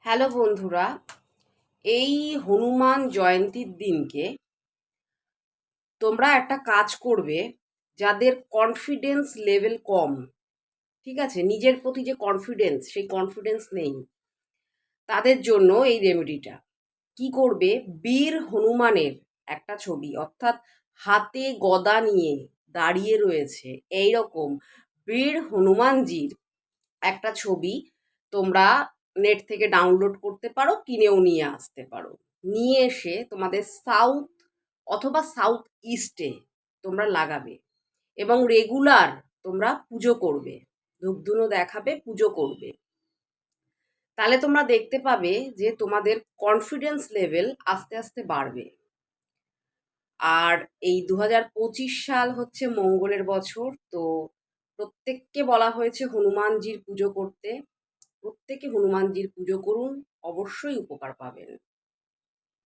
Hello বন্ধুরা, এই হনুমান জয়ন্তীর দিনকে তোমরা একটা কাজ করবে। যাদের কনফিডেন্স লেভেল কম, ঠিক আছে, নিজের প্রতি যে কনফিডেন্স, সেই কনফিডেন্স নেই, তাদের জন্য এই রেমেডিটা। কি করবে? বীর হনুমানের একটা ছবি, অর্থাৎ হাতে গদা নিয়ে দাঁড়িয়ে রয়েছে এই রকম বীর হনুমানজির একটা ছবি তোমরা নেট থেকে ডাউনলোড করতে পারো, কিনেও নিয়ে আসতে পারো। নিয়ে এসে তোমাদের সাউথ অথবা সাউথ ইস্টে তোমরা লাগাবে এবং রেগুলার তোমরা পুজো করবে, ধূপধুনো দেখাবে, পুজো করবে। তাহলে তোমরা দেখতে পাবে যে তোমাদের কনফিডেন্স লেভেল আস্তে আস্তে বাড়বে। আর এই 2025 সাল হচ্ছে মঙ্গলের বছর, তো প্রত্যেককে বলা হয়েছে হনুমানজির পুজো করতে। প্রত্যেকে হনুমানজির পুজো করুন, অবশ্যই উপকার পাবেন।